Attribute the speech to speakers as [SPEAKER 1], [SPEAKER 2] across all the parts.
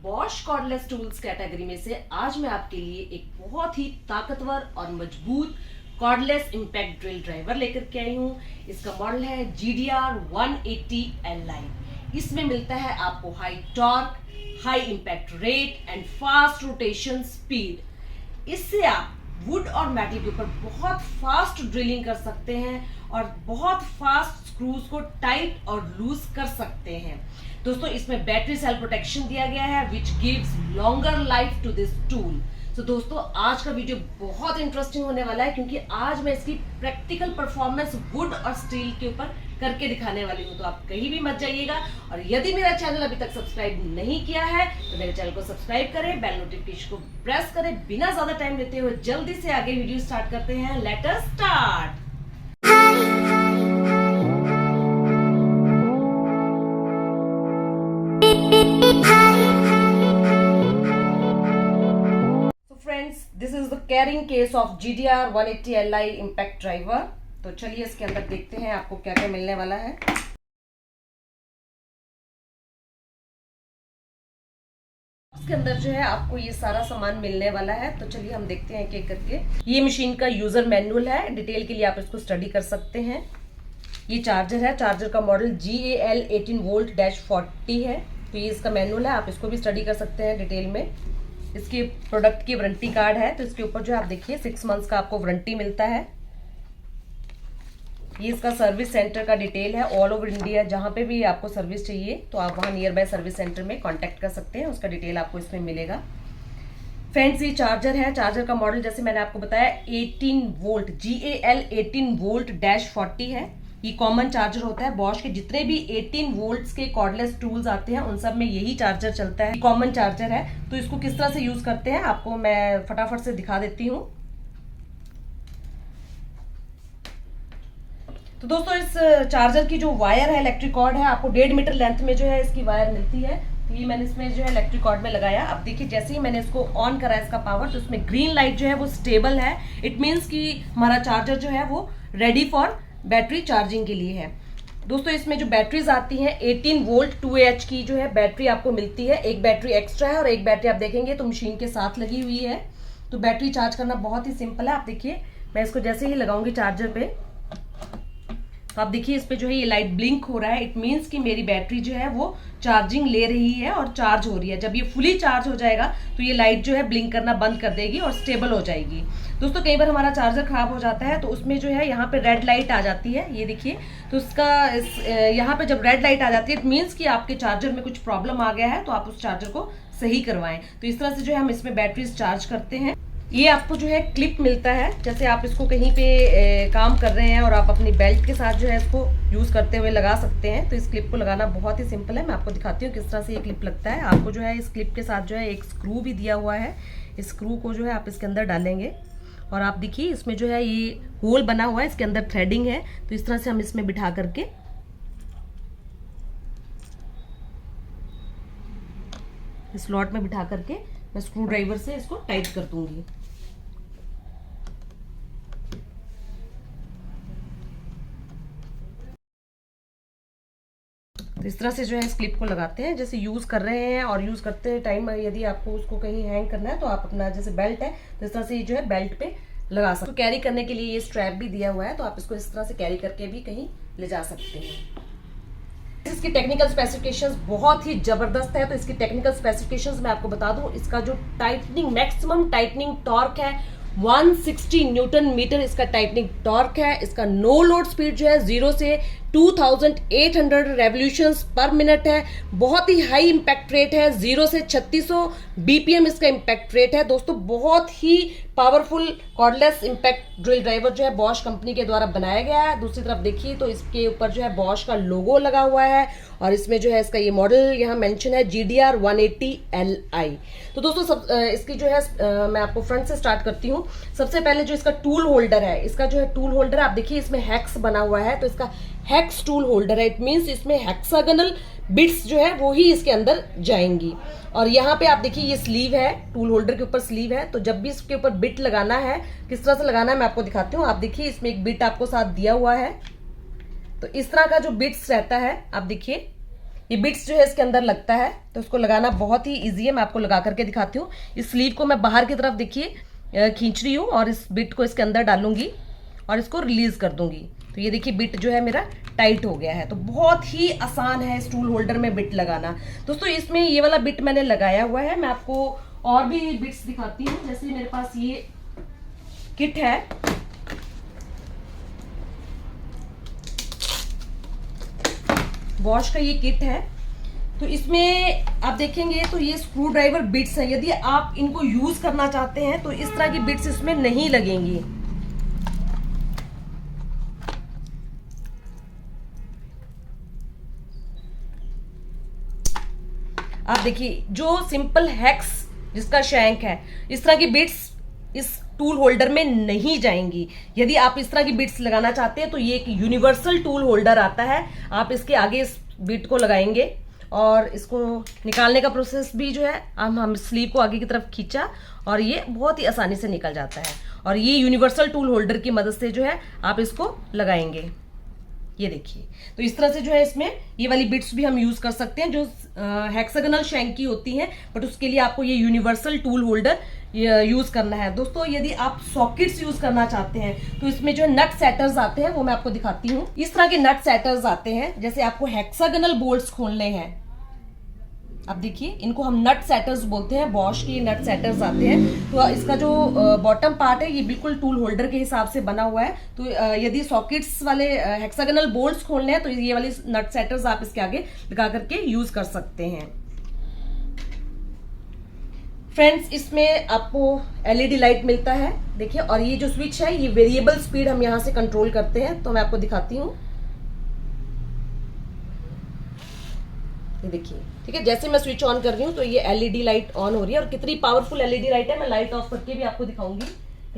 [SPEAKER 1] Bosch cordless tools category में से आज मैं आपके लिए एक बहुत ही ताकतवर और मजबूत कॉर्डलेस इंपैक्ट ड्रिल ड्राइवर लेकर के आई हूँ। इसका मॉडल है GDR 180 Li। इसमें मिलता है आपको high torque, high impact rate and fast rotation speed. इससे आप वुड और मेटल के ऊपर बहुत फास्ट ड्रिलिंग कर सकते हैं और बहुत फास्ट स्क्रूज को टाइट और लूज कर सकते हैं। दोस्तों, इसमें बैटरी सेल प्रोटेक्शन दिया गया है which gives longer life to this tool. तो दोस्तों, आज का वीडियो बहुत इंटरेस्टिंग होने वाला है क्योंकि आज मैं इसकी प्रैक्टिकल परफॉर्मेंस वुड और स्टील के ऊपर करके दिखाने वाली हूँ। तो आप कहीं भी मत जाइएगा और यदि मेरा चैनल अभी तक सब्सक्राइब नहीं किया है तो मेरे चैनल को सब्सक्राइब करें, बेल नोटिफिकेशन को प्रेस करें। बिना ज्यादा टाइम लेते हुए जल्दी से आगे वीडियो स्टार्ट करते हैं। Let us start. This is the carrying case of GDR 180 Li impact driver. तो चलिए इसके अंदर देखते हैं आपको क्या क्या मिलने वाला है। इसके अंदर जो है आपको ये सारा सामान मिलने वाला है। तो चलिए हम देखते हैं एक करके। ये मशीन का यूजर मैनुअल है, डिटेल के लिए आप इसको स्टडी कर सकते हैं। ये चार्जर है, चार्जर का मॉडल GAL 18V-40 है। तो ये इसका मैनुअल है, आप इसको भी स्टडी कर सकते हैं डिटेल में। इसके प्रोडक्ट की वारंटी कार्ड है, तो इसके ऊपर जो आप देखिए 6 मंथ्स का आपको वारंटी मिलता है। ये इसका सर्विस सेंटर का डिटेल है। ऑल ओवर इंडिया जहां पे भी आपको सर्विस चाहिए तो आप वहां नियर बाय सर्विस सेंटर में कांटेक्ट कर सकते हैं, उसका डिटेल आपको इसमें मिलेगा। फ्रेंड्स, ये चार्जर है, चार्जर का मॉडल जैसे मैंने आपको बताया 18V GAL 18V-40 है। ये कॉमन चार्जर होता है। बॉश के जितने भी 18 वोल्ट्स के कॉर्डलेस टूल्स आते हैं उन सब में यही चार्जर चलता है। कॉमन चार्जर है। तो इसको किस तरह से यूज करते हैं आपको मैं फटाफट से दिखा देती हूँ। तो दोस्तों, इस चार्जर की जो वायर है, इलेक्ट्रिक कॉर्ड है, आपको 1.5 मीटर लेंथ में जो है इसकी वायर मिलती है। तो ये मैंने इसमें जो है इलेक्ट्रिक कॉर्ड में लगाया। अब देखिए, जैसे ही मैंने इसको ऑन करा इसका पावर, तो इसमें ग्रीन लाइट जो है वो स्टेबल है। इट मीन्स कि हमारा चार्जर जो है वो रेडी फॉर बैटरी चार्जिंग के लिए है। दोस्तों, इसमें जो बैटरीज आती हैं 18V 2Ah की जो है बैटरी आपको मिलती है। एक बैटरी एक्स्ट्रा है और एक बैटरी आप देखेंगे तो मशीन के साथ लगी हुई है। तो बैटरी चार्ज करना बहुत ही सिंपल है। आप देखिए, मैं इसको जैसे ही लगाऊंगी चार्जर पे तो आप देखिए इस पे जो है ये लाइट ब्लिंक हो रहा है। इट मीन्स कि मेरी बैटरी जो है वो चार्जिंग ले रही है और चार्ज हो रही है। जब ये फुली चार्ज हो जाएगा तो ये लाइट जो है ब्लिंक करना बंद कर देगी और स्टेबल हो जाएगी। दोस्तों, कई बार हमारा चार्जर खराब हो जाता है तो उसमें जो है यहाँ पे रेड लाइट आ जाती है, ये देखिए। तो उसका यहाँ पे जब रेड लाइट आ जाती है इट मीन्स कि आपके चार्जर में कुछ प्रॉब्लम आ गया है, तो आप उस चार्जर को सही करवाएं। तो इस तरह से जो है हम इसमें बैटरीज चार्ज करते हैं। ये आपको जो है क्लिप मिलता है, जैसे आप इसको कहीं पे काम कर रहे हैं और आप अपनी बेल्ट के साथ जो है इसको यूज करते हुए लगा सकते हैं। तो इस क्लिप को लगाना बहुत ही सिंपल है। मैं आपको दिखाती हूँ किस तरह से ये क्लिप लगता है। आपको जो है इस क्लिप के साथ जो है एक स्क्रू भी दिया हुआ है। इस स्क्रू को जो है आप इसके अंदर डालेंगे और आप देखिए इसमें जो है ये होल बना हुआ है, इसके अंदर थ्रेडिंग है। तो इस तरह से हम इसमें बिठा करके इस स्लॉट में बिठा करके मैं स्क्रू ड्राइवर से इसको टाइट कर दूंगी। तो इस तरह से जो है इस क्लिप को लगाते हैं। जैसे यूज कर रहे हैं और यूज करते टाइम यदि आपको उसको कहीं हैंग करना है तो आप अपना जैसे बेल्ट है तो इस तरह से जो है बेल्ट पे लगा सकते। तो कैरी करने के लिए ये स्ट्रैप भी दिया हुआ है, तो आप इसको इस तरह से कैरी करके भी कहीं ले जा सकते हैं। इसकी टेक्निकल स्पेसिफिकेशंस बहुत ही जबरदस्त है। तो इसकी टेक्निकल स्पेसिफिकेशंस मैं आपको बता दूं। इसका जो टाइटनिंग मैक्सिमम टाइटनिंग टॉर्क है 160 न्यूटन मीटर इसका टाइटनिंग टॉर्क है। इसका नो लोड स्पीड जो है 0 से 2800 रेवोल्यूशंस पर मिनट है। बहुत ही हाई इंपैक्ट रेट है, 0 से 3600 BPM इसका इंपैक्ट रेट है। दोस्तों, बहुत ही powerful cordless impact drill driver जो है बॉश कंपनी के द्वारा बनाया गया है। दूसरी तरफ देखिए तो इसके ऊपर जो है बॉश का लोगो लगा हुआ है और इसमें जो है इसका ये मॉडल यहाँ मेंशन है GDR 180 Li। तो दोस्तों, इसकी जो है मैं आपको फ्रंट से स्टार्ट करती हूँ। सबसे पहले जो इसका टूल होल्डर है, इसका जो है टूल होल्डर आप देखिए इसमें हैक्स बना हुआ है। तो इसका हैक्स टूल होल्डर है। इट मीन्स इसमें हेक्सागोनल बिट्स जो है वो ही इसके अंदर जाएंगी। और यहाँ पे आप देखिए ये स्लीव है, टूल होल्डर के ऊपर स्लीव है। तो जब भी इसके ऊपर बिट लगाना है, किस तरह से लगाना है मैं आपको दिखाती हूँ। आप देखिए इसमें एक बिट आपको साथ दिया हुआ है। तो इस तरह का जो बिट्स रहता है आप देखिए ये बिट्स जो है इसके अंदर लगता है, तो इसको लगाना बहुत ही ईजी है। मैं आपको लगा करके दिखाती हूँ। इस स्लीव को मैं बाहर की तरफ देखिए खींच रही हूँ और इस बिट को इसके अंदर डालूंगी और इसको रिलीज कर दूंगी। तो ये देखिए बिट जो है मेरा टाइट हो गया है। तो बहुत ही आसान है इस टूल होल्डर में बिट लगाना। दोस्तों इसमें ये वाला बिट मैंने लगाया हुआ है। मैं आपको और भी बिट्स दिखाती हूँ। जैसे मेरे पास ये किट है, बॉश का ये किट है। तो इसमें आप देखेंगे तो ये स्क्रू ड्राइवर बिट्स हैं। यदि आप इनको यूज करना चाहते हैं तो इस तरह की बिट्स इसमें नहीं लगेंगी। आप देखिए जो सिंपल हेक्स जिसका शैंक है, इस तरह की बिट्स इस टूल होल्डर में नहीं जाएंगी। यदि आप इस तरह की बिट्स लगाना चाहते हैं तो ये एक यूनिवर्सल टूल होल्डर आता है। आप इसके आगे इस बिट को लगाएंगे और इसको निकालने का प्रोसेस भी जो है, हम स्लीव को आगे की तरफ खींचा और ये बहुत ही आसानी से निकल जाता है। और ये यूनिवर्सल टूल होल्डर की मदद से जो है आप इसको लगाएंगे। ये देखिए, तो इस तरह से जो है इसमें ये वाली बिट्स भी हम यूज कर सकते हैं जो हेक्सागोनल शैंक की होती हैं, बट उसके लिए आपको ये यूनिवर्सल टूल होल्डर यूज करना है। दोस्तों यदि आप सॉकेट्स यूज करना चाहते हैं तो इसमें जो नट सेटर्स आते हैं वो मैं आपको दिखाती हूँ। इस तरह के नट सेटर्स आते हैं। जैसे आपको हेक्सागोनल बोल्ट्स खोलने हैं, अब देखिए इनको हम नट सेटर्स बोलते हैं। बॉश के नट सेटर्स आते हैं। तो इसका जो बॉटम पार्ट है ये बिल्कुल टूल होल्डर के हिसाब से बना हुआ है। तो यदि सॉकेट्स वाले हेक्सागोनल बोल्ट्स खोलने हैं तो ये वाली नट सेटर्स आप इसके आगे लगा करके यूज कर सकते हैं। फ्रेंड्स इसमें आपको एलईडी लाइट मिलता है देखिए, और ये जो स्विच है ये वेरिएबल स्पीड हम यहाँ से कंट्रोल करते हैं। तो मैं आपको दिखाती हूँ, ये देखिए, ठीक है। जैसे मैं स्विच ऑन कर रही हूँ तो ये एलईडी लाइट ऑन हो रही है। और कितनी पावरफुल एलईडी लाइट है, मैं लाइट ऑफ करके भी आपको दिखाऊंगी।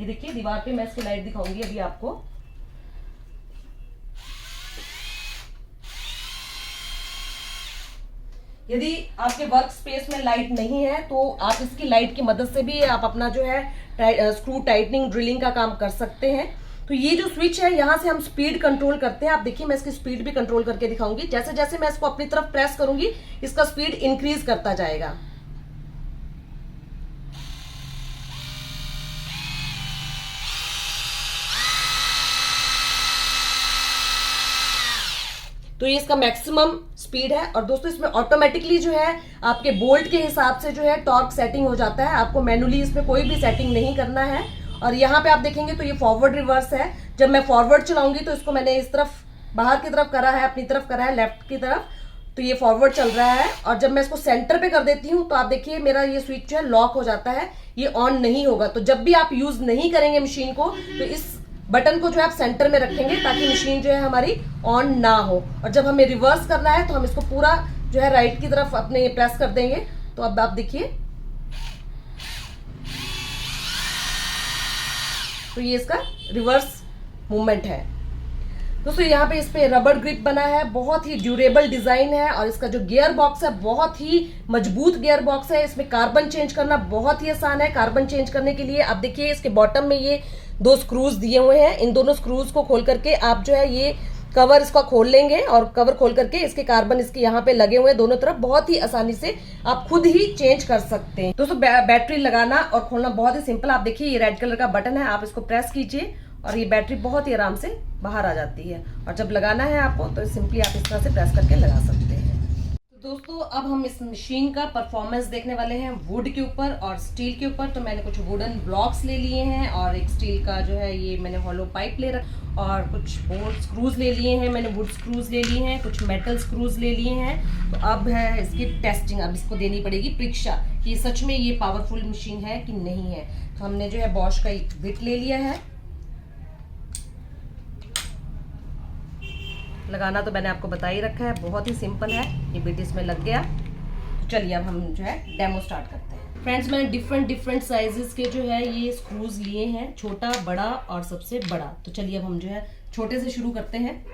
[SPEAKER 1] ये देखिए दीवार पे मैं इसकी लाइट दिखाऊंगी अभी आपको। यदि आपके वर्क स्पेस में लाइट नहीं है तो आप इसकी लाइट की मदद से भी आप अपना जो है स्क्रू टाइटनिंग ड्रिलिंग का काम कर सकते हैं। तो ये जो स्विच है यहाँ से हम स्पीड कंट्रोल करते हैं। आप देखिए मैं इसकी स्पीड भी कंट्रोल करके दिखाऊंगी। जैसे जैसे मैं इसको अपनी तरफ प्रेस करूंगी इसका स्पीड इंक्रीज करता जाएगा। तो ये इसका मैक्सिमम स्पीड है। और दोस्तों इसमें ऑटोमेटिकली जो है आपके बोल्ट के हिसाब से जो है टॉर्क सेटिंग हो जाता है। आपको मैनुअली इसमें कोई भी सेटिंग नहीं करना है। और यहाँ पे आप देखेंगे तो ये फॉरवर्ड रिवर्स है। जब मैं फॉरवर्ड चलाऊंगी तो इसको मैंने इस तरफ बाहर की तरफ करा है, अपनी तरफ करा है लेफ्ट की तरफ, तो ये फॉरवर्ड चल रहा है। और जब मैं इसको सेंटर पे कर देती हूँ तो आप देखिए मेरा ये स्विच जो है लॉक हो जाता है, ये ऑन नहीं होगा। तो जब भी आप यूज नहीं करेंगे मशीन को तो इस बटन को जो है आप सेंटर में रखेंगे ताकि मशीन जो है हमारी ऑन ना हो। और जब हमें रिवर्स करना है तो हम इसको पूरा जो है राइट की तरफ अपने प्रेस कर देंगे। तो अब आप देखिए तो ये इसका रिवर्स मूवमेंट है। दोस्तों यहाँ पे इस पे रबर ग्रिप बना है, बहुत ही ड्यूरेबल डिजाइन है। और इसका जो गियर बॉक्स है बहुत ही मजबूत गियर बॉक्स है। इसमें कार्बन चेंज करना बहुत ही आसान है। कार्बन चेंज करने के लिए आप देखिए इसके बॉटम में ये 2 स्क्रूज दिए हुए हैं। इन दोनों स्क्रूज को खोल करके आप जो है ये कवर इसका खोल लेंगे और कवर खोल करके इसके कार्बन इसके यहाँ पे लगे हुए हैं दोनों तरफ। बहुत ही आसानी से आप खुद ही चेंज कर सकते हैं। दोस्तों बैटरी लगाना और खोलना बहुत ही सिंपल। आप देखिए ये रेड कलर का बटन है, आप इसको प्रेस कीजिए और ये बैटरी बहुत ही आराम से बाहर आ जाती है। और जब लगाना है आपको तो सिंपली आप इस तरह से प्रेस करके लगा सकते हैं। तो दोस्तों अब हम इस मशीन का परफॉर्मेंस देखने वाले हैं वुड के ऊपर और स्टील के ऊपर। तो मैंने कुछ वुडन ब्लॉक्स ले लिए हैं और एक स्टील का जो है ये मैंने हॉलो पाइप ले रखा और कुछ बोल्ट स्क्रूज ले लिए हैं, मैंने वुड स्क्रूज ले लिए हैं, कुछ मेटल स्क्रूज ले लिए हैं। तो अब है इसकी टेस्टिंग, अब इसको देनी पड़ेगी परीक्षा कि सच में ये पावरफुल मशीन है कि नहीं है। तो हमने जो है बॉश का एक बिट ले लिया है। लगाना तो मैंने आपको बता ही रखा है, बहुत ही सिंपल है। ये बिट इसमें लग गया। तो चलिए अब हम जो है डेमो स्टार्ट करते हैं। फ्रेंड्स मैंने डिफरेंट साइजेस के जो है ये स्क्रूज लिए हैं, छोटा, बड़ा और सबसे बड़ा। तो चलिए अब हम जो है छोटे से शुरू करते हैं।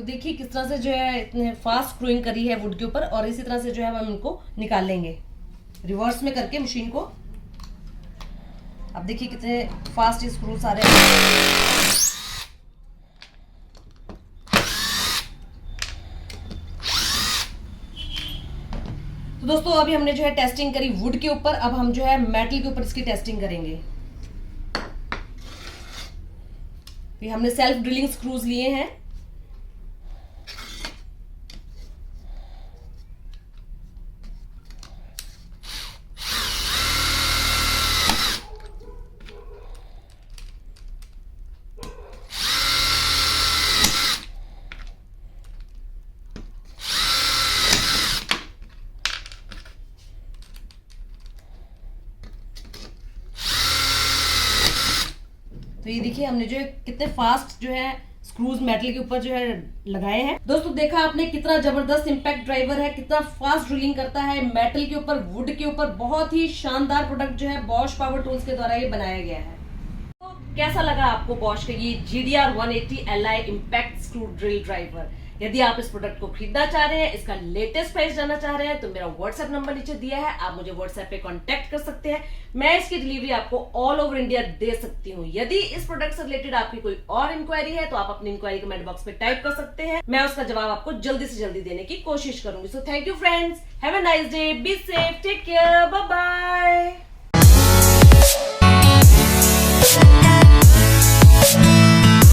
[SPEAKER 1] तो देखिए किस तरह से जो है इतने फास्ट स्क्रूइंग करी है वुड के ऊपर, और इसी तरह से जो है हम इनको निकाल लेंगे रिवर्स में करके मशीन को। अब देखिए कितने फास्ट स्क्रू सारे। तो दोस्तों अभी हमने जो है टेस्टिंग करी वुड के ऊपर, अब हम जो है मेटल के ऊपर इसकी टेस्टिंग करेंगे। ये हमने सेल्फ ड्रिलिंग स्क्रूज लिए हैं। तो ये देखिए हमने जो है कितने फास्ट जो है स्क्रूज मेटल के ऊपर जो है लगाए हैं। दोस्तों देखा आपने कितना जबरदस्त इंपैक्ट ड्राइवर है, कितना फास्ट ड्रिलिंग करता है मेटल के ऊपर, वुड के ऊपर। बहुत ही शानदार प्रोडक्ट जो है बॉश पावर टूल्स के द्वारा ये बनाया गया है। तो कैसा लगा आपको बॉश का ये GDR 180 Li impact screw drill driver? यदि आप इस प्रोडक्ट को खरीदना चाह रहे हैं, इसका लेटेस्ट प्राइस जानना चाह रहे हैं, तो मेरा व्हाट्सएप नंबर नीचे दिया है, आप मुझे व्हाट्सएप पे कांटेक्ट कर सकते हैं। मैं इसकी डिलीवरी आपको ऑल ओवर इंडिया दे सकती हूँ। यदि इस प्रोडक्ट से रिलेटेड आपकी कोई और इंक्वायरी है तो आप अपनी इंक्वायरी कमेंट बॉक्स में टाइप कर सकते हैं, मैं उसका जवाब आपको जल्दी से जल्दी देने की कोशिश करूंगी। So thank you friends, have a nice day, be safe, take care, bye bye.